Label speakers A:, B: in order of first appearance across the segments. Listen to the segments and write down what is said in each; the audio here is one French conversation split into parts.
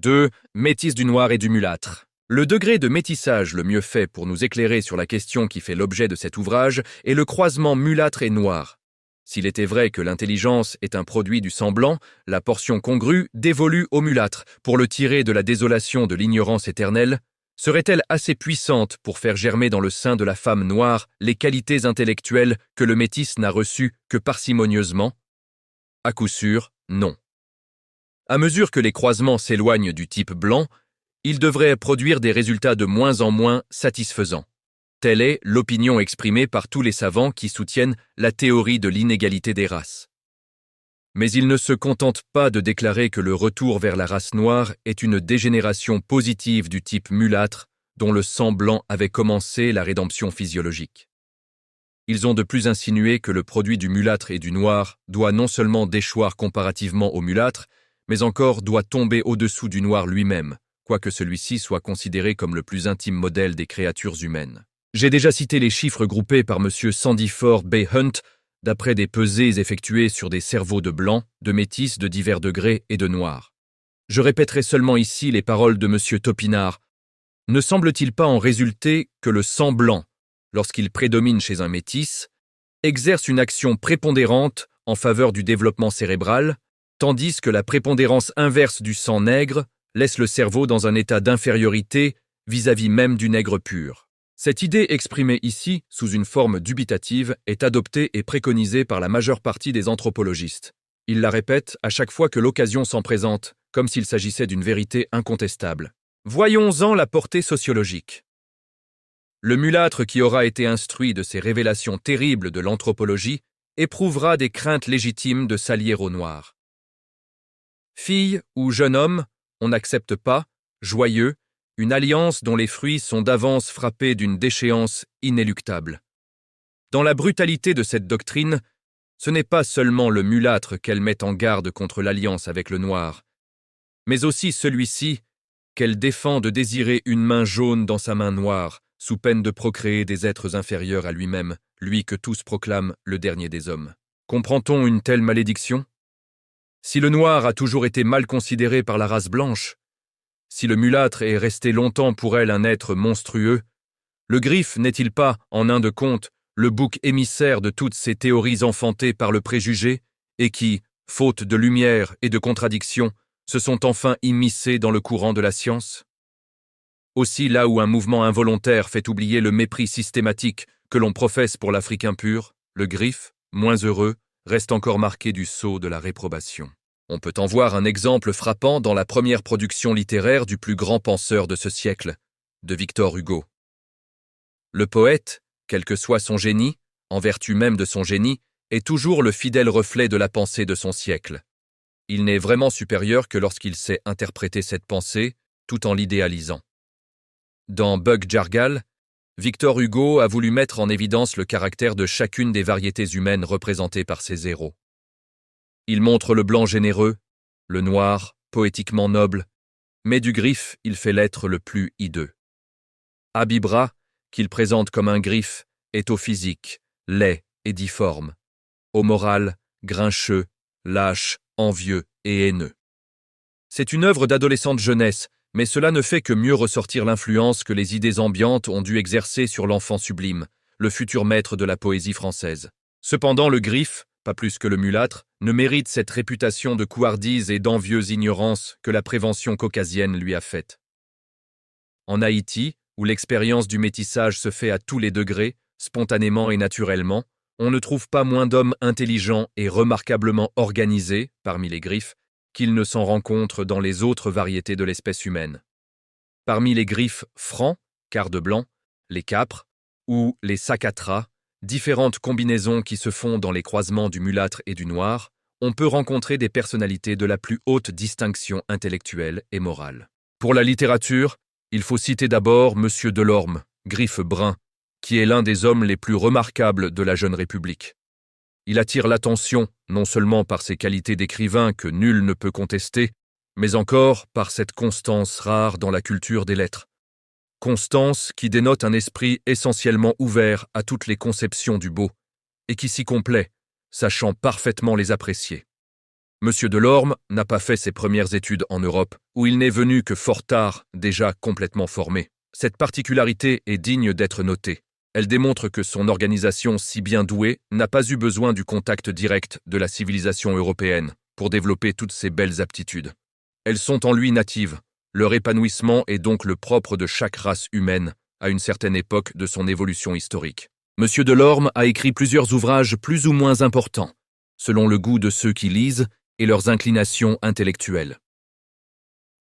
A: 2. Métis du noir et du mulâtre. Le degré de métissage le mieux fait pour nous éclairer sur la question qui fait l'objet de cet ouvrage est le croisement mulâtre et noir. S'il était vrai que l'intelligence est un produit du sang blanc, la portion congrue dévolue au mulâtre pour le tirer de la désolation de l'ignorance éternelle, serait-elle assez puissante pour faire germer dans le sein de la femme noire les qualités intellectuelles que le métis n'a reçues que parcimonieusement? À coup sûr, non. À mesure que les croisements s'éloignent du type blanc, ils devraient produire des résultats de moins en moins satisfaisants. Telle est l'opinion exprimée par tous les savants qui soutiennent la théorie de l'inégalité des races. Mais ils ne se contentent pas de déclarer que le retour vers la race noire est une dégénération positive du type mulâtre dont le sang blanc avait commencé la rédemption physiologique. Ils ont de plus insinué que le produit du mulâtre et du noir doit non seulement déchoir comparativement au mulâtre, mais encore doit tomber au-dessous du noir lui-même, quoique celui-ci soit considéré comme le plus intime modèle des créatures humaines. J'ai déjà cité les chiffres groupés par M. Sandiford B. Hunt, d'après des pesées effectuées sur des cerveaux de blancs, de métis de divers degrés et de noirs. Je répéterai seulement ici les paroles de M. Topinard. Ne semble-t-il pas en résulter que le sang blanc, lorsqu'il prédomine chez un métis, exerce une action prépondérante en faveur du développement cérébral, tandis que la prépondérance inverse du sang nègre laisse le cerveau dans un état d'infériorité vis-à-vis même du nègre pur. Cette idée exprimée ici, sous une forme dubitative, est adoptée et préconisée par la majeure partie des anthropologistes. Ils la répètent à chaque fois que l'occasion s'en présente, comme s'il s'agissait d'une vérité incontestable. Voyons-en la portée sociologique. Le mulâtre qui aura été instruit de ces révélations terribles de l'anthropologie éprouvera des craintes légitimes de s'allier au noir. Fille ou jeune homme, on n'accepte pas, joyeux, une alliance dont les fruits sont d'avance frappés d'une déchéance inéluctable. Dans la brutalité de cette doctrine, ce n'est pas seulement le mulâtre qu'elle met en garde contre l'alliance avec le noir, mais aussi celui-ci qu'elle défend de désirer une main jaune dans sa main noire, sous peine de procréer des êtres inférieurs à lui-même, lui que tous proclament le dernier des hommes. Comprend-on une telle malédiction? Si le noir a toujours été mal considéré par la race blanche, si le mulâtre est resté longtemps pour elle un être monstrueux, le griffe n'est-il pas, en un de compte, le bouc émissaire de toutes ces théories enfantées par le préjugé et qui, faute de lumière et de contradiction, se sont enfin immiscés dans le courant de la science? Aussi là où un mouvement involontaire fait oublier le mépris systématique que l'on professe pour l'Africain pur, le griffe, moins heureux, reste encore marqué du sceau de la réprobation. On peut en voir un exemple frappant dans la première production littéraire du plus grand penseur de ce siècle, de Victor Hugo. Le poète, quel que soit son génie, en vertu même de son génie, est toujours le fidèle reflet de la pensée de son siècle. Il n'est vraiment supérieur que lorsqu'il sait interpréter cette pensée, tout en l'idéalisant. Dans Bug Jargal, Victor Hugo a voulu mettre en évidence le caractère de chacune des variétés humaines représentées par ses héros. Il montre le blanc généreux, le noir, poétiquement noble, mais du griffe, il fait l'être le plus hideux. Abibra, qu'il présente comme un griffe, est au physique, laid et difforme, au moral, grincheux, lâche, envieux et haineux. C'est une œuvre d'adolescente jeunesse, mais cela ne fait que mieux ressortir l'influence que les idées ambiantes ont dû exercer sur l'enfant sublime, le futur maître de la poésie française. Cependant, le griffe, pas plus que le mulâtre, ne mérite cette réputation de couardise et d'envieuse ignorance que la prévention caucasienne lui a faite. En Haïti, où l'expérience du métissage se fait à tous les degrés, spontanément et naturellement, on ne trouve pas moins d'hommes intelligents et remarquablement organisés, parmi les griffes, qu'il ne s'en rencontre dans les autres variétés de l'espèce humaine. Parmi les griffes francs, quart de blanc, les capres, ou les sacatras, différentes combinaisons qui se font dans les croisements du mulâtre et du noir, on peut rencontrer des personnalités de la plus haute distinction intellectuelle et morale. Pour la littérature, il faut citer d'abord M. Delorme, griffe brun, qui est l'un des hommes les plus remarquables de la jeune République. Il attire l'attention, non seulement par ses qualités d'écrivain que nul ne peut contester, mais encore par cette constance rare dans la culture des lettres. Constance qui dénote un esprit essentiellement ouvert à toutes les conceptions du beau, et qui s'y complaît, sachant parfaitement les apprécier. Monsieur Delorme n'a pas fait ses premières études en Europe, où il n'est venu que fort tard, déjà complètement formé. Cette particularité est digne d'être notée. Elle démontre que son organisation si bien douée n'a pas eu besoin du contact direct de la civilisation européenne pour développer toutes ces belles aptitudes. Elles sont en lui natives. Leur épanouissement est donc le propre de chaque race humaine, à une certaine époque de son évolution historique. Monsieur Delorme a écrit plusieurs ouvrages plus ou moins importants, selon le goût de ceux qui lisent et leurs inclinations intellectuelles.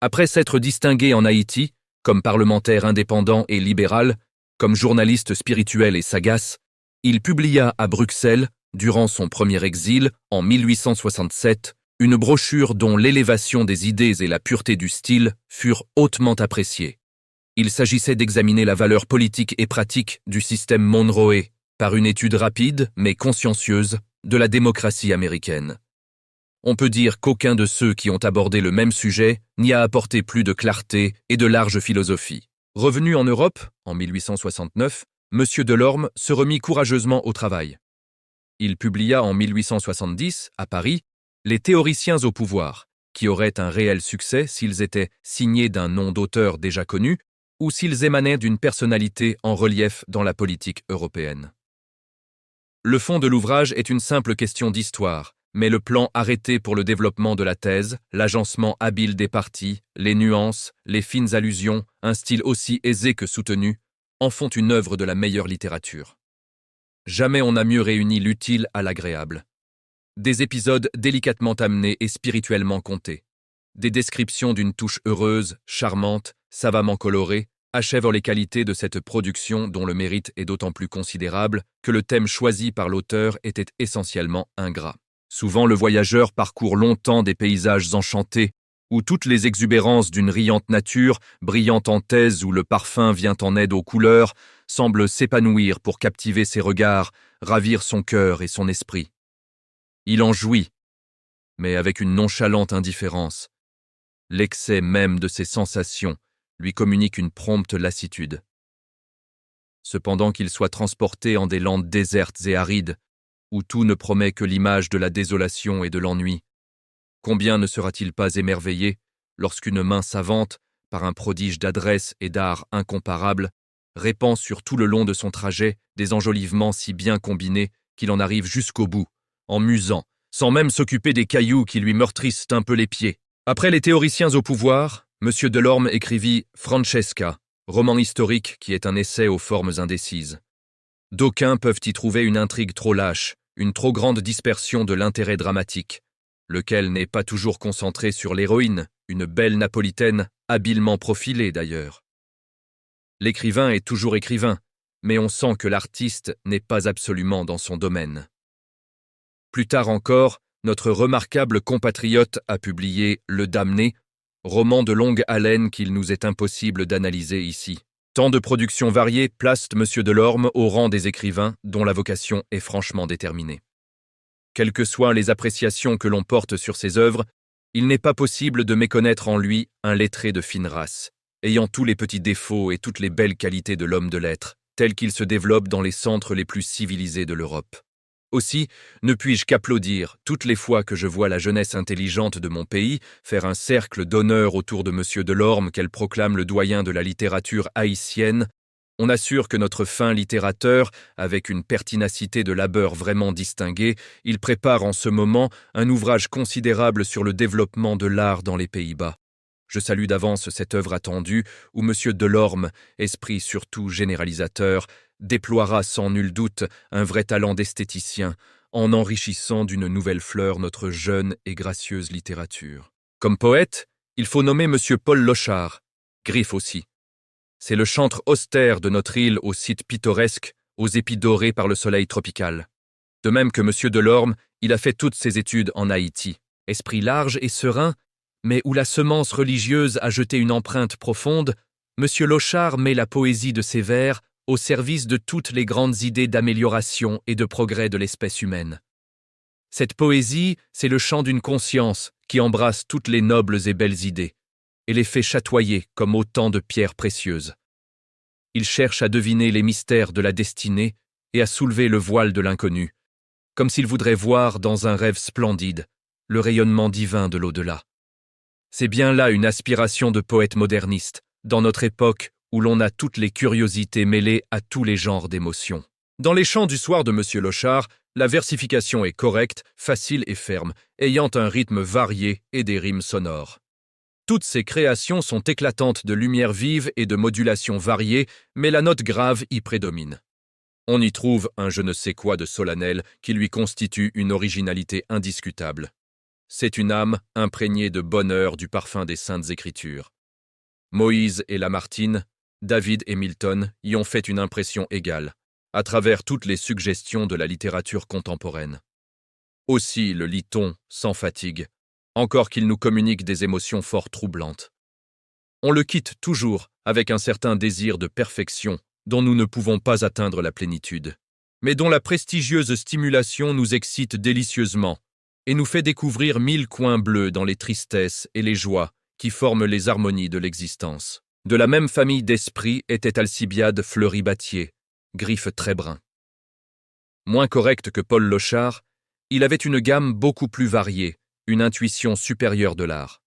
A: Après s'être distingué en Haïti, comme parlementaire indépendant et libéral, comme journaliste spirituel et sagace, il publia à Bruxelles, durant son premier exil, en 1867, une brochure dont l'élévation des idées et la pureté du style furent hautement appréciées. Il s'agissait d'examiner la valeur politique et pratique du système Monroe par une étude rapide mais consciencieuse de la démocratie américaine. On peut dire qu'aucun de ceux qui ont abordé le même sujet n'y a apporté plus de clarté et de large philosophie. Revenu en Europe, en 1869, M. Delorme se remit courageusement au travail. Il publia en 1870, à Paris, Les théoriciens au pouvoir, qui auraient un réel succès s'ils étaient signés d'un nom d'auteur déjà connu ou s'ils émanaient d'une personnalité en relief dans la politique européenne. Le fond de l'ouvrage est une simple question d'histoire, mais le plan arrêté pour le développement de la thèse, l'agencement habile des parties, les nuances, les fines allusions, un style aussi aisé que soutenu, en font une œuvre de la meilleure littérature. Jamais on n'a mieux réuni l'utile à l'agréable. Des épisodes délicatement amenés et spirituellement contés. Des descriptions d'une touche heureuse, charmante, savamment colorée, achèvent les qualités de cette production dont le mérite est d'autant plus considérable que le thème choisi par l'auteur était essentiellement ingrat. Souvent le voyageur parcourt longtemps des paysages enchantés, où toutes les exubérances d'une riante nature, brillante en thèse où le parfum vient en aide aux couleurs, semblent s'épanouir pour captiver ses regards, ravir son cœur et son esprit. Il en jouit, mais avec une nonchalante indifférence. L'excès même de ses sensations lui communique une prompte lassitude. Cependant qu'il soit transporté en des landes désertes et arides, où tout ne promet que l'image de la désolation et de l'ennui, combien ne sera-t-il pas émerveillé lorsqu'une main savante, par un prodige d'adresse et d'art incomparable, répand sur tout le long de son trajet des enjolivements si bien combinés qu'il en arrive jusqu'au bout, en musant, sans même s'occuper des cailloux qui lui meurtrissent un peu les pieds. Après Les théoriciens au pouvoir, M. Delorme écrivit Francesca, roman historique qui est un essai aux formes indécises. D'aucuns peuvent y trouver une intrigue trop lâche, une trop grande dispersion de l'intérêt dramatique, lequel n'est pas toujours concentré sur l'héroïne, une belle napolitaine, habilement profilée d'ailleurs. L'écrivain est toujours écrivain, mais on sent que l'artiste n'est pas absolument dans son domaine. Plus tard encore, notre remarquable compatriote a publié Le Damné, roman de longue haleine qu'il nous est impossible d'analyser ici. Tant de productions variées placent M. Delorme au rang des écrivains dont la vocation est franchement déterminée. Quelles que soient les appréciations que l'on porte sur ses œuvres, il n'est pas possible de méconnaître en lui un lettré de fine race, ayant tous les petits défauts et toutes les belles qualités de l'homme de lettres, tel qu'il se développe dans les centres les plus civilisés de l'Europe. Aussi, ne puis-je qu'applaudir toutes les fois que je vois la jeunesse intelligente de mon pays faire un cercle d'honneur autour de M. Delorme qu'elle proclame le doyen de la littérature haïtienne. On assure que notre fin littérateur, avec une pertinacité de labeur vraiment distinguée, il prépare en ce moment un ouvrage considérable sur le développement de l'art dans les Pays-Bas. Je salue d'avance cette œuvre attendue où M. Delorme, esprit surtout généralisateur, déploiera sans nul doute un vrai talent d'esthéticien en enrichissant d'une nouvelle fleur notre jeune et gracieuse littérature. Comme poète, il faut nommer M. Paul Lochard, Griffe aussi. C'est le chantre austère de notre île aux sites pittoresques, aux épis dorés par le soleil tropical. De même que M. Delorme, il a fait toutes ses études en Haïti. Esprit large et serein, mais où la semence religieuse a jeté une empreinte profonde, M. Lochard met la poésie de ses vers au service de toutes les grandes idées d'amélioration et de progrès de l'espèce humaine. Cette poésie, c'est le chant d'une conscience qui embrasse toutes les nobles et belles idées, et les fait chatoyer comme autant de pierres précieuses. Il cherche à deviner les mystères de la destinée et à soulever le voile de l'inconnu, comme s'il voudrait voir dans un rêve splendide le rayonnement divin de l'au-delà. C'est bien là une aspiration de poète moderniste, dans notre époque où l'on a toutes les curiosités mêlées à tous les genres d'émotions. Dans les chants du soir de M. Lochard, la versification est correcte, facile et ferme, ayant un rythme varié et des rimes sonores. Toutes ces créations sont éclatantes de lumière vive et de modulation variée, mais la note grave y prédomine. On y trouve un je ne sais quoi de solennel qui lui constitue une originalité indiscutable. C'est une âme imprégnée de bonheur du parfum des Saintes Écritures. Moïse et Lamartine, David et Milton y ont fait une impression égale, à travers toutes les suggestions de la littérature contemporaine. Aussi le lit-on sans fatigue, encore qu'il nous communique des émotions fort troublantes. On le quitte toujours avec un certain désir de perfection dont nous ne pouvons pas atteindre la plénitude, mais dont la prestigieuse stimulation nous excite délicieusement et nous fait découvrir 1000 coins bleus dans les tristesses et les joies qui forment les harmonies de l'existence. De la même famille d'esprit était Alcibiade Fleury-Battier, griffe très brun. Moins correct que Paul Lochard, il avait une gamme beaucoup plus variée, une intuition supérieure de l'art.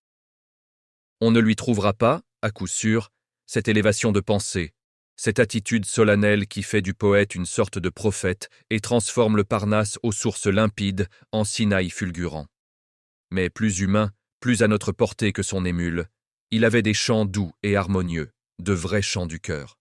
A: On ne lui trouvera pas, à coup sûr, cette élévation de pensée, cette attitude solennelle qui fait du poète une sorte de prophète et transforme le Parnasse aux sources limpides en Sinaï fulgurant. Mais plus humain, plus à notre portée que son émule, il avait des chants doux et harmonieux, de vrais chants du cœur.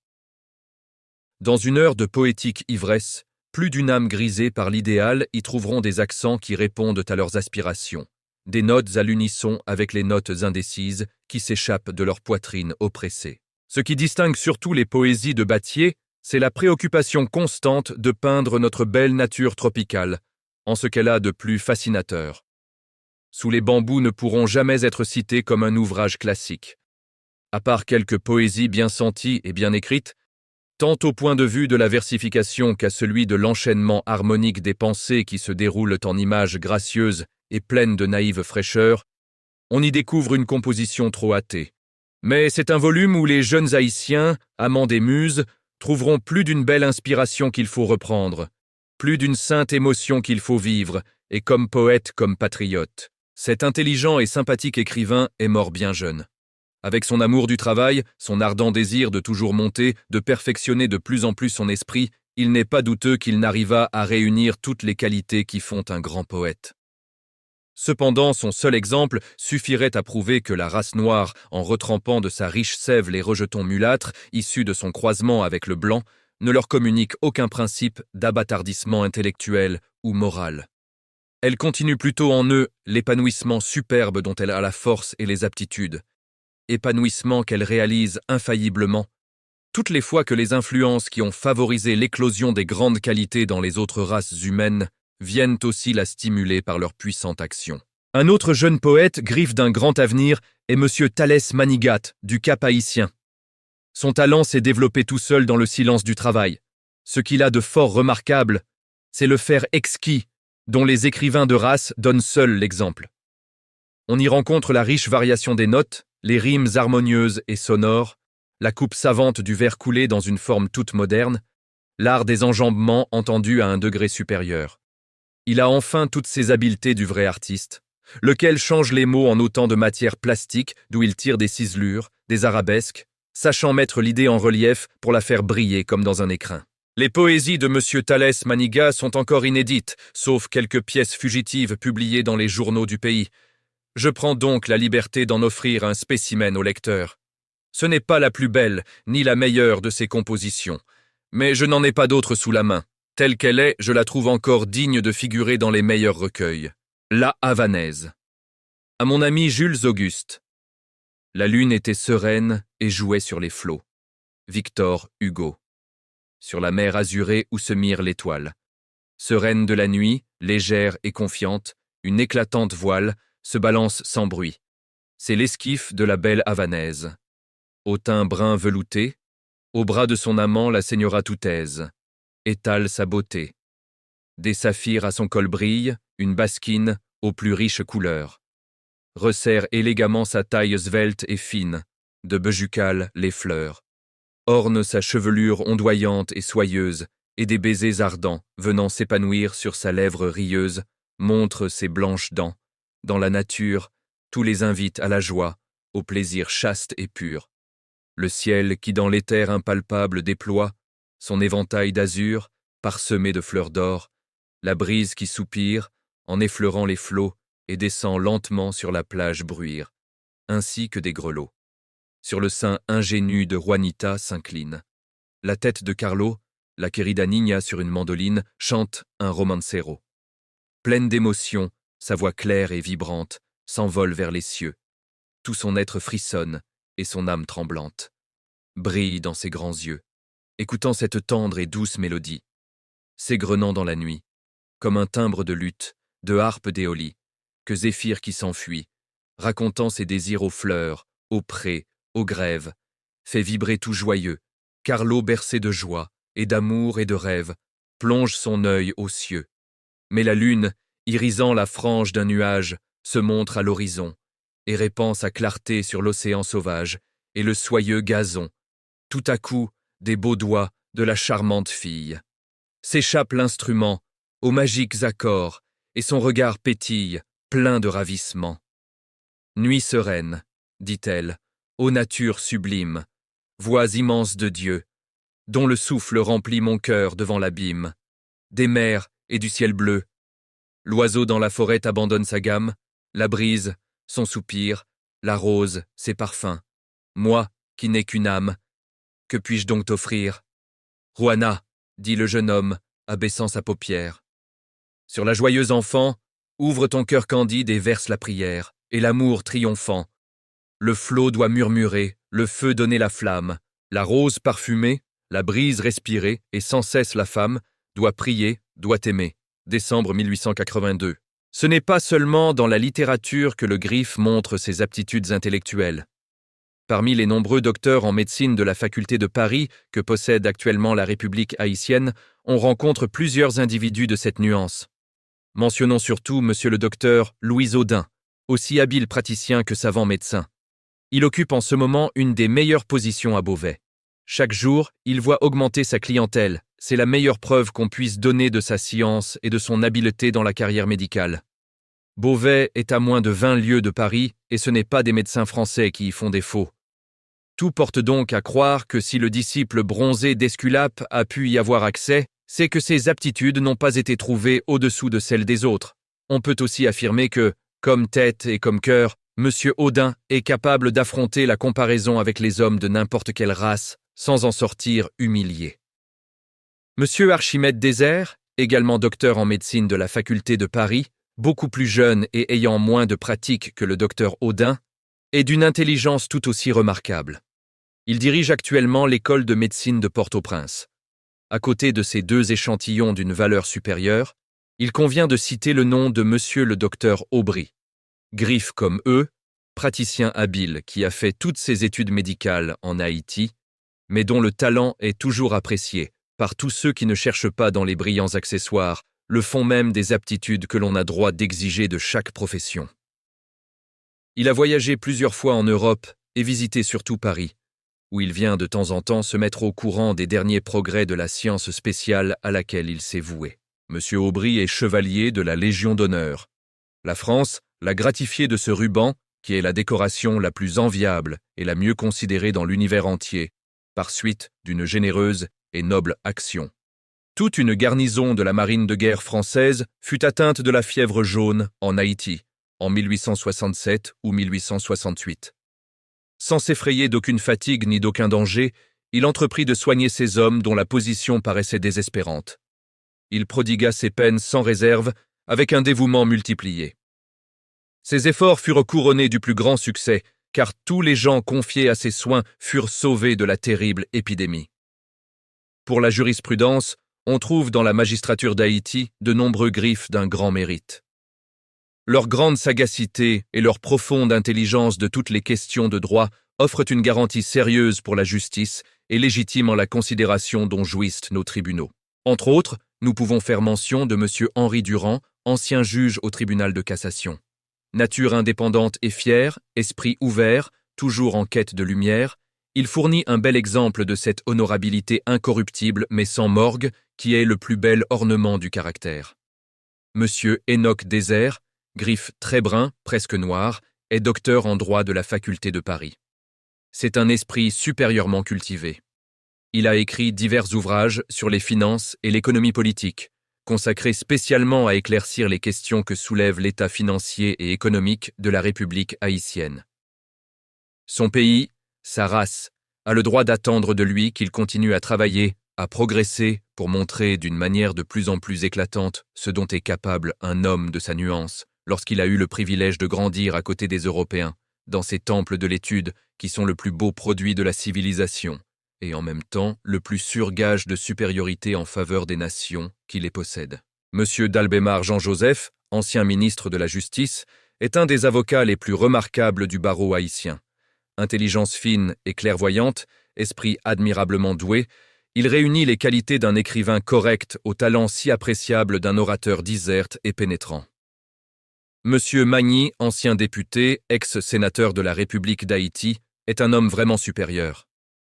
A: Dans une heure de poétique ivresse, plus d'une âme grisée par l'idéal y trouveront des accents qui répondent à leurs aspirations, des notes à l'unisson avec les notes indécises qui s'échappent de leur poitrine oppressée. Ce qui distingue surtout les poésies de Battier, c'est la préoccupation constante de peindre notre belle nature tropicale, en ce qu'elle a de plus fascinateur. Sous les bambous ne pourront jamais être cités comme un ouvrage classique. À part quelques poésies bien senties et bien écrites, tant au point de vue de la versification qu'à celui de l'enchaînement harmonique des pensées qui se déroulent en images gracieuses et pleines de naïve fraîcheur, on y découvre une composition trop hâtée. Mais c'est un volume où les jeunes Haïtiens, amants des muses, trouveront plus d'une belle inspiration qu'il faut reprendre, plus d'une sainte émotion qu'il faut vivre, et comme poète comme patriote. Cet intelligent et sympathique écrivain est mort bien jeune. Avec son amour du travail, son ardent désir de toujours monter, de perfectionner de plus en plus son esprit, il n'est pas douteux qu'il n'arriva à réunir toutes les qualités qui font un grand poète. Cependant, son seul exemple suffirait à prouver que la race noire, en retrempant de sa riche sève les rejetons mulâtres, issus de son croisement avec le blanc, ne leur communique aucun principe d'abattardissement intellectuel ou moral. Elle continue plutôt en eux l'épanouissement superbe dont elle a la force et les aptitudes, épanouissement qu'elle réalise infailliblement, toutes les fois que les influences qui ont favorisé l'éclosion des grandes qualités dans les autres races humaines viennent aussi la stimuler par leur puissante action. Un autre jeune poète, griffe d'un grand avenir, est M. Thalès Manigat, du Cap haïtien. Son talent s'est développé tout seul dans le silence du travail. Ce qu'il a de fort remarquable, c'est le faire exquis, dont les écrivains de race donnent seuls l'exemple. On y rencontre la riche variation des notes, les rimes harmonieuses et sonores, la coupe savante du vers coulé dans une forme toute moderne, l'art des enjambements entendu à un degré supérieur. Il a enfin toutes ces habiletés du vrai artiste, lequel change les mots en autant de matières plastiques d'où il tire des ciselures, des arabesques, sachant mettre l'idée en relief pour la faire briller comme dans un écrin. Les poésies de M. Thalès Manigat sont encore inédites, sauf quelques pièces fugitives publiées dans les journaux du pays. Je prends donc la liberté d'en offrir un spécimen au lecteur. Ce n'est pas la plus belle, ni la meilleure de ses compositions, mais je n'en ai pas d'autre sous la main. Telle qu'elle est, je la trouve encore digne de figurer dans les meilleurs recueils. La Havanaise. À mon ami Jules Auguste. La lune était sereine et jouait sur les flots. Victor Hugo. Sur la mer azurée où se mire l'étoile. Sereine de la nuit, légère et confiante, une éclatante voile se balance sans bruit. C'est l'esquif de la belle Havanaise. Au teint brun velouté, au bras de son amant la señora tout aise, étale sa beauté. Des saphirs à son col brillent, une basquine aux plus riches couleurs. Resserre élégamment sa taille svelte et fine, de bejucal les fleurs. Orne sa chevelure ondoyante et soyeuse, et des baisers ardents, venant s'épanouir sur sa lèvre rieuse, montrent ses blanches dents, dans la nature, tous les invitent à la joie, au plaisir chaste et pur. Le ciel qui dans l'éther impalpable déploie son éventail d'azur, parsemé de fleurs d'or, la brise qui soupire, en effleurant les flots, et descend lentement sur la plage bruire, ainsi que des grelots. Sur le sein ingénu de Juanita s'incline. La tête de Carlo, la querida niña sur une mandoline, chante un romancero. Pleine d'émotion, sa voix claire et vibrante s'envole vers les cieux. Tout son être frissonne et son âme tremblante brille dans ses grands yeux, écoutant cette tendre et douce mélodie, s'égrenant dans la nuit, comme un timbre de luth, de harpe d'éolie, que Zéphyr qui s'enfuit, racontant ses désirs aux fleurs, aux prés, aux grèves, fait vibrer tout joyeux. Carlo, bercé de joie, et d'amour et de rêve, plonge son œil aux cieux. Mais la lune, irisant la frange d'un nuage, se montre à l'horizon, et répand sa clarté sur l'océan sauvage, et le soyeux gazon. Tout à coup, des beaux doigts de la charmante fille. S'échappe l'instrument, aux magiques accords, et son regard pétille, plein de ravissement. Nuit sereine, dit-elle, ô nature sublime, voix immense de Dieu, dont le souffle remplit mon cœur devant l'abîme, des mers et du ciel bleu. L'oiseau dans la forêt abandonne sa gamme, la brise, son soupir, la rose, ses parfums. Moi, qui n'ai qu'une âme, que puis-je donc t'offrir? Juana, dit le jeune homme, abaissant sa paupière. Sur la joyeuse enfant, ouvre ton cœur candide et verse la prière, et l'amour triomphant. Le flot doit murmurer, le feu donner la flamme, la rose parfumée, la brise respirer, et sans cesse la femme doit prier, doit aimer. Décembre 1882. Ce n'est pas seulement dans la littérature que le Griffe montre ses aptitudes intellectuelles. Parmi les nombreux docteurs en médecine de la faculté de Paris que possède actuellement la République haïtienne, on rencontre plusieurs individus de cette nuance. Mentionnons surtout monsieur le docteur Louis Audin, aussi habile praticien que savant médecin. Il occupe en ce moment une des meilleures positions à Beauvais. Chaque jour, il voit augmenter sa clientèle. C'est la meilleure preuve qu'on puisse donner de sa science et de son habileté dans la carrière médicale. Beauvais est à moins de 20 lieues de Paris et ce n'est pas des médecins français qui y font défaut. Tout porte donc à croire que si le disciple bronzé d'Esculape a pu y avoir accès, c'est que ses aptitudes n'ont pas été trouvées au-dessous de celles des autres. On peut aussi affirmer que, comme tête et comme cœur, M. Audin est capable d'affronter la comparaison avec les hommes de n'importe quelle race, sans en sortir humilié. M. Archimède Désert, également docteur en médecine de la faculté de Paris, beaucoup plus jeune et ayant moins de pratique que le docteur Audin, est d'une intelligence tout aussi remarquable. Il dirige actuellement l'école de médecine de Port-au-Prince. À côté de ces deux échantillons d'une valeur supérieure, il convient de citer le nom de monsieur le docteur Aubry. Griffe comme eux, praticien habile qui a fait toutes ses études médicales en Haïti, mais dont le talent est toujours apprécié par tous ceux qui ne cherchent pas dans les brillants accessoires le fond même des aptitudes que l'on a droit d'exiger de chaque profession. Il a voyagé plusieurs fois en Europe et visité surtout Paris, où il vient de temps en temps se mettre au courant des derniers progrès de la science spéciale à laquelle il s'est voué. Monsieur Aubry est chevalier de la Légion d'honneur. La France l'a gratifié de ce ruban, qui est la décoration la plus enviable et la mieux considérée dans l'univers entier, par suite d'une généreuse et noble action. Toute une garnison de la marine de guerre française fut atteinte de la fièvre jaune en Haïti, en 1867 ou 1868. Sans s'effrayer d'aucune fatigue ni d'aucun danger, il entreprit de soigner ces hommes dont la position paraissait désespérante. Il prodigua ses peines sans réserve, avec un dévouement multiplié. Ses efforts furent couronnés du plus grand succès, car tous les gens confiés à ses soins furent sauvés de la terrible épidémie. Pour la jurisprudence, on trouve dans la magistrature d'Haïti de nombreux griffes d'un grand mérite. Leur grande sagacité et leur profonde intelligence de toutes les questions de droit offrent une garantie sérieuse pour la justice et légitiment la considération dont jouissent nos tribunaux. Entre autres, nous pouvons faire mention de M. Henri Durand, ancien juge au tribunal de cassation. Nature indépendante et fière, esprit ouvert, toujours en quête de lumière, il fournit un bel exemple de cette honorabilité incorruptible mais sans morgue qui est le plus bel ornement du caractère. M. Enoch Désert, griffe très brun, presque noir, est docteur en droit de la faculté de Paris. C'est un esprit supérieurement cultivé. Il a écrit divers ouvrages sur les finances et l'économie politique, consacrés spécialement à éclaircir les questions que soulève l'état financier et économique de la République haïtienne. Son pays, sa race, a le droit d'attendre de lui qu'il continue à travailler, à progresser pour montrer d'une manière de plus en plus éclatante ce dont est capable un homme de sa nuance lorsqu'il a eu le privilège de grandir à côté des Européens, dans ces temples de l'étude qui sont le plus beau produit de la civilisation, et en même temps le plus sûr gage de supériorité en faveur des nations qui les possèdent. Monsieur d'Albemar Jean-Joseph, ancien ministre de la Justice, est un des avocats les plus remarquables du barreau haïtien. Intelligence fine et clairvoyante, esprit admirablement doué, il réunit les qualités d'un écrivain correct au talent si appréciable d'un orateur disert et pénétrant. Monsieur Magny, ancien député, ex-sénateur de la République d'Haïti, est un homme vraiment supérieur.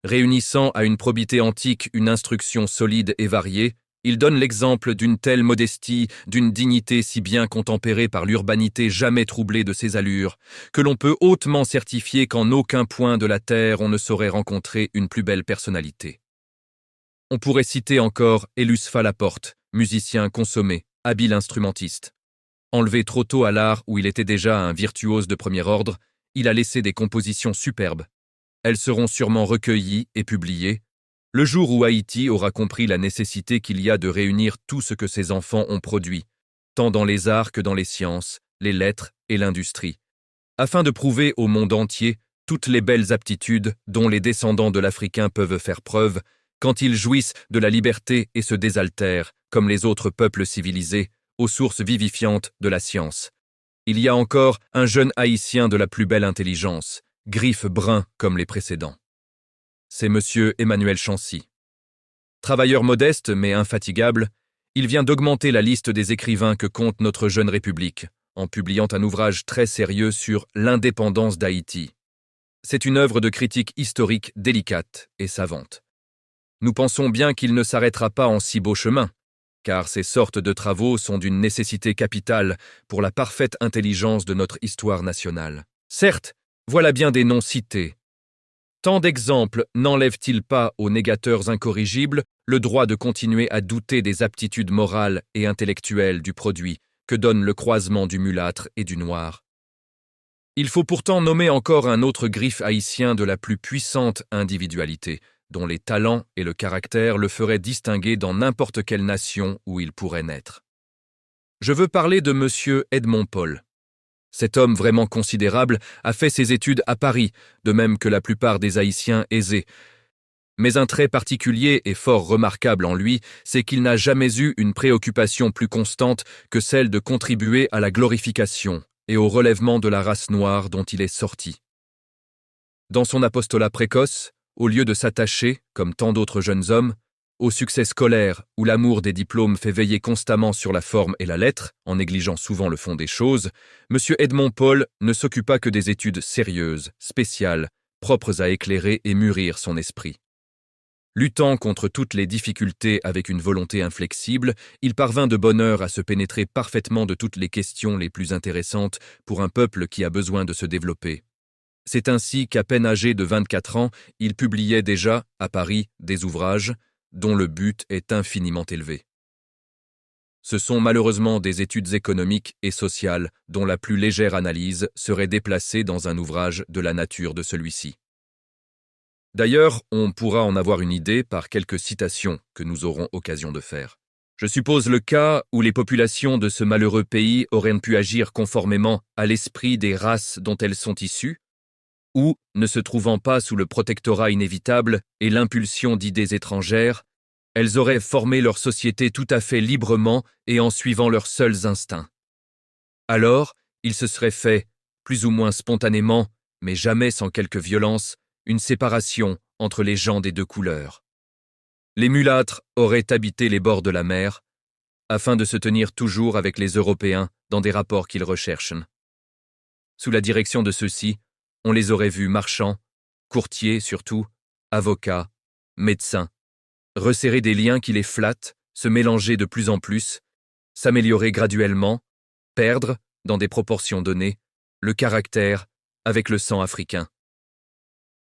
A: Réunissant à une probité antique une instruction solide et variée, il donne l'exemple d'une telle modestie, d'une dignité si bien contempérée par l'urbanité jamais troublée de ses allures, que l'on peut hautement certifier qu'en aucun point de la terre on ne saurait rencontrer une plus belle personnalité. On pourrait citer encore Élusfa Laporte, musicien consommé, habile instrumentiste. Enlevé trop tôt à l'art où il était déjà un virtuose de premier ordre, il a laissé des compositions superbes. Elles seront sûrement recueillies et publiées, le jour où Haïti aura compris la nécessité qu'il y a de réunir tout ce que ses enfants ont produit, tant dans les arts que dans les sciences, les lettres et l'industrie, afin de prouver au monde entier toutes les belles aptitudes dont les descendants de l'Africain peuvent faire preuve quand ils jouissent de la liberté et se désaltèrent, comme les autres peuples civilisés, aux sources vivifiantes de la science. Il y a encore un jeune Haïtien de la plus belle intelligence, griffe brun comme les précédents. C'est monsieur Emmanuel Chancy. Travailleur modeste mais infatigable, il vient d'augmenter la liste des écrivains que compte notre jeune République, en publiant un ouvrage très sérieux sur l'indépendance d'Haïti. C'est une œuvre de critique historique délicate et savante. Nous pensons bien qu'il ne s'arrêtera pas en si beau chemin, car ces sortes de travaux sont d'une nécessité capitale pour la parfaite intelligence de notre histoire nationale. Certes, voilà bien des noms cités. Tant d'exemples n'enlèvent-ils pas aux négateurs incorrigibles le droit de continuer à douter des aptitudes morales et intellectuelles du produit que donne le croisement du mulâtre et du noir? Il faut pourtant nommer encore un autre griffe haïtien de la plus puissante individualité, dont les talents et le caractère le feraient distinguer dans n'importe quelle nation où il pourrait naître. Je veux parler de monsieur Edmond Paul. Cet homme vraiment considérable a fait ses études à Paris, de même que la plupart des Haïtiens aisés. Mais un trait particulier et fort remarquable en lui, c'est qu'il n'a jamais eu une préoccupation plus constante que celle de contribuer à la glorification et au relèvement de la race noire dont il est sorti. Dans son apostolat précoce, au lieu de s'attacher, comme tant d'autres jeunes hommes, au succès scolaire où l'amour des diplômes fait veiller constamment sur la forme et la lettre, en négligeant souvent le fond des choses, M. Edmond Paul ne s'occupa que des études sérieuses, spéciales, propres à éclairer et mûrir son esprit. Luttant contre toutes les difficultés avec une volonté inflexible, il parvint de bonne heure à se pénétrer parfaitement de toutes les questions les plus intéressantes pour un peuple qui a besoin de se développer. C'est ainsi qu'à peine âgé de 24 ans, il publiait déjà, à Paris, des ouvrages dont le but est infiniment élevé. Ce sont malheureusement des études économiques et sociales dont la plus légère analyse serait déplacée dans un ouvrage de la nature de celui-ci. D'ailleurs, on pourra en avoir une idée par quelques citations que nous aurons occasion de faire. Je suppose le cas où les populations de ce malheureux pays auraient pu agir conformément à l'esprit des races dont elles sont issues, ou, ne se trouvant pas sous le protectorat inévitable et l'impulsion d'idées étrangères, elles auraient formé leur société tout à fait librement et en suivant leurs seuls instincts. Alors, il se serait fait, plus ou moins spontanément, mais jamais sans quelque violence, une séparation entre les gens des deux couleurs. Les mulâtres auraient habité les bords de la mer, afin de se tenir toujours avec les Européens dans des rapports qu'ils recherchent. Sous la direction de ceux-ci, on les aurait vus marchands, courtiers surtout, avocats, médecins, resserrer des liens qui les flattent, se mélanger de plus en plus, s'améliorer graduellement, perdre, dans des proportions données, le caractère, avec le sang africain.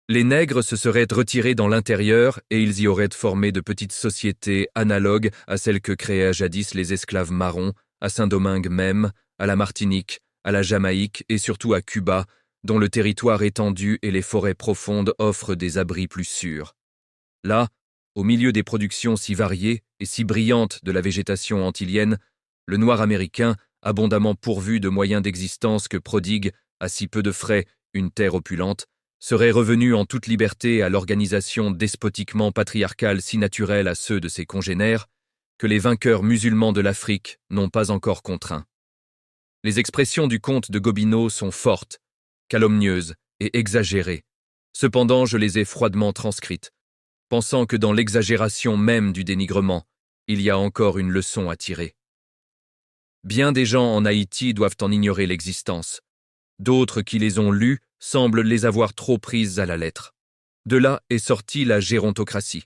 A: Les nègres se seraient retirés dans l'intérieur et ils y auraient formé de petites sociétés analogues à celles que créaient jadis les esclaves marrons, à Saint-Domingue même, à la Martinique, à la Jamaïque et surtout à Cuba, dont le territoire étendu et les forêts profondes offrent des abris plus sûrs. Là, au milieu des productions si variées et si brillantes de la végétation antilienne, le noir américain, abondamment pourvu de moyens d'existence que prodigue, à si peu de frais, une terre opulente, serait revenu en toute liberté à l'organisation despotiquement patriarcale si naturelle à ceux de ses congénères, que les vainqueurs musulmans de l'Afrique n'ont pas encore contraint. Les expressions du comte de Gobineau sont fortes, calomnieuses et exagérées. Cependant, je les ai froidement transcrites, pensant que dans l'exagération même du dénigrement, il y a encore une leçon à tirer. Bien des gens en Haïti doivent en ignorer l'existence. D'autres qui les ont lues semblent les avoir trop prises à la lettre. De là est sortie la gérontocratie.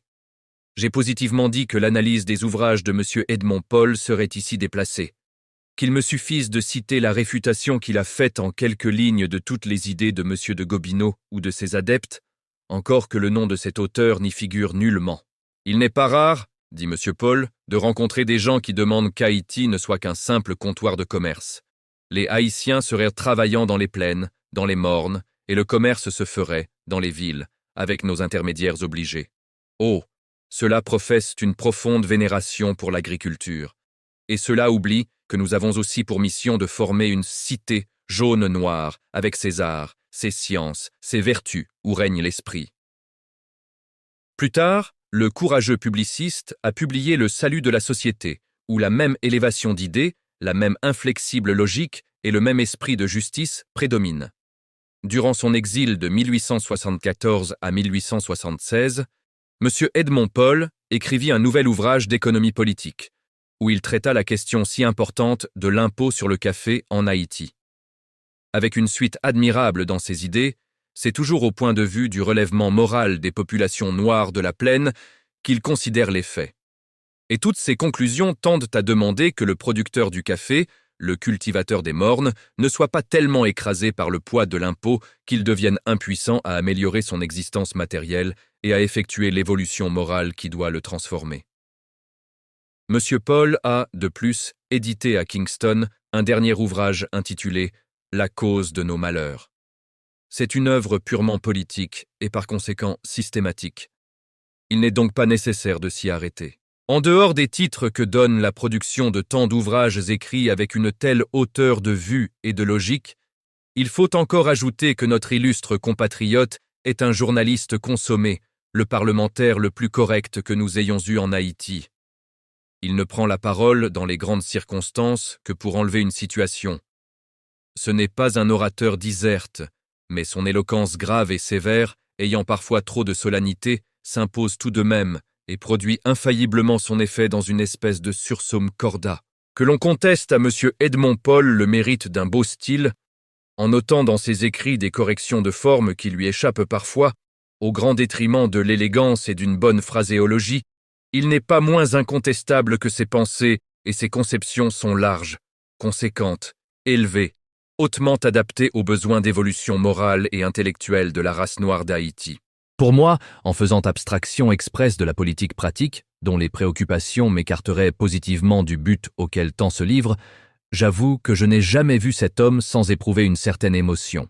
A: J'ai positivement dit que l'analyse des ouvrages de M. Edmond Paul serait ici déplacée, qu'il me suffise de citer la réfutation qu'il a faite en quelques lignes de toutes les idées de M. de Gobineau ou de ses adeptes, encore que le nom de cet auteur n'y figure nullement. Il n'est pas rare, dit M. Paul, de rencontrer des gens qui demandent qu'Haïti ne soit qu'un simple comptoir de commerce. Les Haïtiens seraient travaillant dans les plaines, dans les mornes, et le commerce se ferait, dans les villes, avec nos intermédiaires obligés. Oh, cela professe une profonde vénération pour l'agriculture. Et cela oublie que nous avons aussi pour mission de former une cité jaune-noire, avec ses arts, ses sciences, ses vertus, où règne l'esprit. Plus tard, le courageux publiciste a publié Le salut de la société, où la même élévation d'idées, la même inflexible logique et le même esprit de justice prédominent. Durant son exil de 1874 à 1876, M. Edmond Paul écrivit un nouvel ouvrage d'économie politique, où il traita la question si importante de l'impôt sur le café en Haïti. Avec une suite admirable dans ses idées, c'est toujours au point de vue du relèvement moral des populations noires de la plaine qu'il considère les faits. Et toutes ces conclusions tendent à demander que le producteur du café, le cultivateur des mornes, ne soit pas tellement écrasé par le poids de l'impôt qu'il devienne impuissant à améliorer son existence matérielle et à effectuer l'évolution morale qui doit le transformer. M. Paul a, de plus, édité à Kingston un dernier ouvrage intitulé « La cause de nos malheurs ». C'est une œuvre purement politique et par conséquent systématique. Il n'est donc pas nécessaire de s'y arrêter. En dehors des titres que donne la production de tant d'ouvrages écrits avec une telle hauteur de vue et de logique, il faut encore ajouter que notre illustre compatriote est un journaliste consommé, le parlementaire le plus correct que nous ayons eu en Haïti. Il ne prend la parole dans les grandes circonstances que pour enlever une situation. Ce n'est pas un orateur diserte, mais son éloquence grave et sévère, ayant parfois trop de solennité, s'impose tout de même et produit infailliblement son effet dans une espèce de sursaume corda. Que l'on conteste à M. Edmond Paul le mérite d'un beau style, en notant dans ses écrits des corrections de forme qui lui échappent parfois, au grand détriment de l'élégance et d'une bonne phraséologie, il n'est pas moins incontestable que ses pensées et ses conceptions sont larges, conséquentes, élevées, hautement adaptées aux besoins d'évolution morale et intellectuelle de la race noire d'Haïti. Pour moi, en faisant abstraction expresse de la politique pratique, dont les préoccupations m'écarteraient positivement du but auquel tend ce livre, j'avoue que je n'ai jamais vu cet homme sans éprouver une certaine émotion.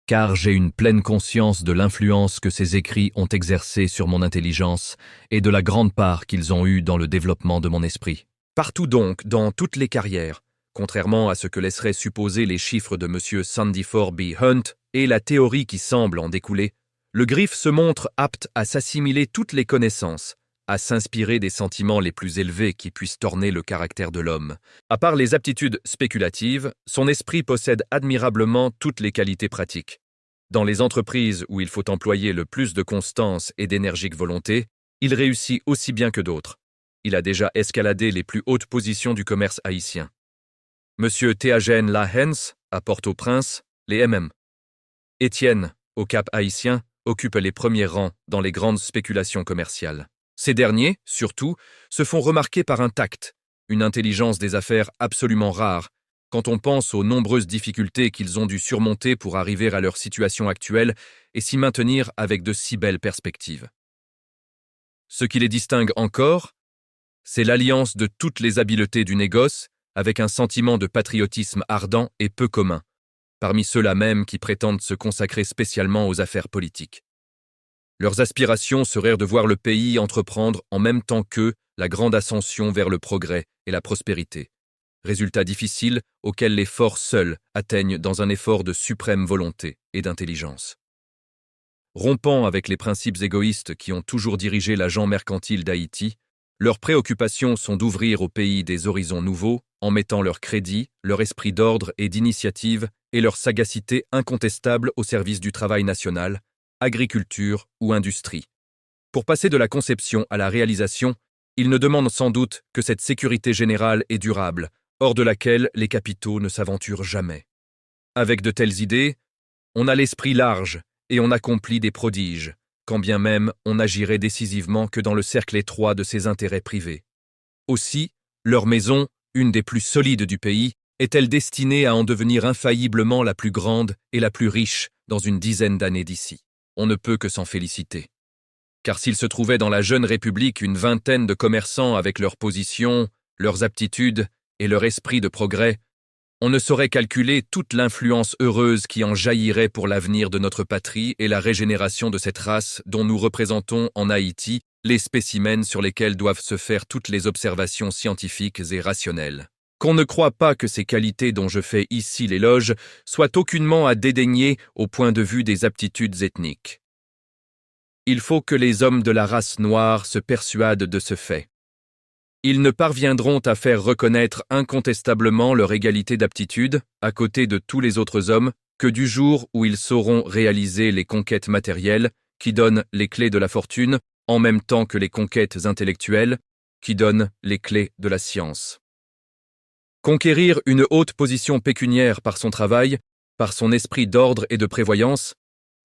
A: Car j'ai une pleine conscience de l'influence que ses écrits ont exercée sur mon intelligence et de la grande part qu'ils ont eue dans le développement de mon esprit. Partout donc, dans toutes les carrières, contrairement à ce que laisseraient supposer les chiffres de M. Sandiford B. Hunt et la théorie qui semble en découler, le griffe se montre apte à s'assimiler toutes les connaissances, à s'inspirer des sentiments les plus élevés qui puissent orner le caractère de l'homme. À part les aptitudes spéculatives, son esprit possède admirablement toutes les qualités pratiques. Dans les entreprises où il faut employer le plus de constance et d'énergique volonté, il réussit aussi bien que d'autres. Il a déjà escaladé les plus hautes positions du commerce haïtien. M. Théagène Lahens, à Port-au-Prince, les MM. Étienne, au Cap haïtien, occupe les premiers rangs dans les grandes spéculations commerciales. Ces derniers, surtout, se font remarquer par un tact, une intelligence des affaires absolument rare, quand on pense aux nombreuses difficultés qu'ils ont dû surmonter pour arriver à leur situation actuelle et s'y maintenir avec de si belles perspectives. Ce qui les distingue encore, c'est l'alliance de toutes les habiletés du négoce avec un sentiment de patriotisme ardent et peu commun, parmi ceux-là même qui prétendent se consacrer spécialement aux affaires politiques. Leurs aspirations seraient de voir le pays entreprendre en même temps qu'eux la grande ascension vers le progrès et la prospérité, résultat difficile auquel les forts seuls atteignent dans un effort de suprême volonté et d'intelligence. Rompant avec les principes égoïstes qui ont toujours dirigé l'agent mercantile d'Haïti, leurs préoccupations sont d'ouvrir au pays des horizons nouveaux en mettant leur crédit, leur esprit d'ordre et d'initiative et leur sagacité incontestable au service du travail national, agriculture ou industrie. Pour passer de la conception à la réalisation, ils ne demandent sans doute que cette sécurité générale et durable, hors de laquelle les capitaux ne s'aventurent jamais. Avec de telles idées, on a l'esprit large et on accomplit des prodiges, quand bien même on n'agirait décisivement que dans le cercle étroit de ses intérêts privés. Aussi, leur maison, une des plus solides du pays, est-elle destinée à en devenir infailliblement la plus grande et la plus riche dans une dizaine d'années d'ici. On ne peut que s'en féliciter. Car s'il se trouvait dans la jeune République une vingtaine de commerçants avec leur position, leurs aptitudes et leur esprit de progrès, on ne saurait calculer toute l'influence heureuse qui en jaillirait pour l'avenir de notre patrie et la régénération de cette race dont nous représentons en Haïti les spécimens sur lesquels doivent se faire toutes les observations scientifiques et rationnelles. Qu'on ne croie pas que ces qualités dont je fais ici l'éloge soient aucunement à dédaigner au point de vue des aptitudes ethniques. Il faut que les hommes de la race noire se persuadent de ce fait. Ils ne parviendront à faire reconnaître incontestablement leur égalité d'aptitude, à côté de tous les autres hommes, que du jour où ils sauront réaliser les conquêtes matérielles, qui donnent les clés de la fortune, en même temps que les conquêtes intellectuelles, qui donnent les clés de la science. Conquérir une haute position pécuniaire par son travail, par son esprit d'ordre et de prévoyance,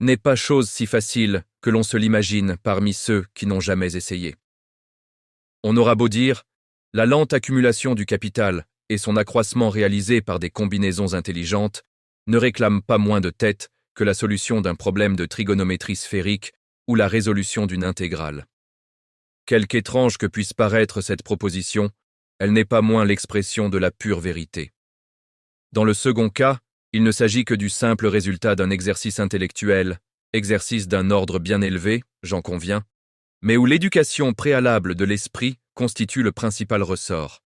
A: n'est pas chose si facile que l'on se l'imagine parmi ceux qui n'ont jamais essayé. On aura beau dire, la lente accumulation du capital et son accroissement réalisé par des combinaisons intelligentes ne réclament pas moins de tête que la solution d'un problème de trigonométrie sphérique ou la résolution d'une intégrale. Quelque étrange que puisse paraître cette proposition, elle n'est pas moins l'expression de la pure vérité. Dans le second cas, il ne s'agit que du simple résultat d'un exercice intellectuel, exercice d'un ordre bien élevé, j'en conviens, mais où l'éducation préalable de l'esprit constitue le principal ressort.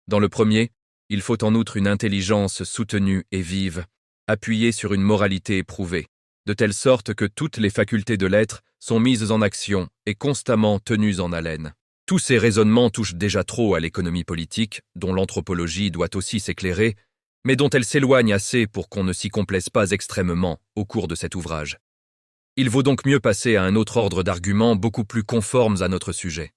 A: Dans le premier, il faut en outre une intelligence soutenue et vive, appuyée sur une moralité éprouvée, de telle sorte que toutes les facultés de l'être sont mises en action et constamment tenues en haleine. Tous ces raisonnements touchent déjà trop à l'économie politique, dont l'anthropologie doit aussi s'éclairer, mais dont elle s'éloigne assez pour qu'on ne s'y complaise pas extrêmement au cours de cet ouvrage. Il vaut donc mieux passer à un autre ordre d'arguments beaucoup plus conformes à notre sujet.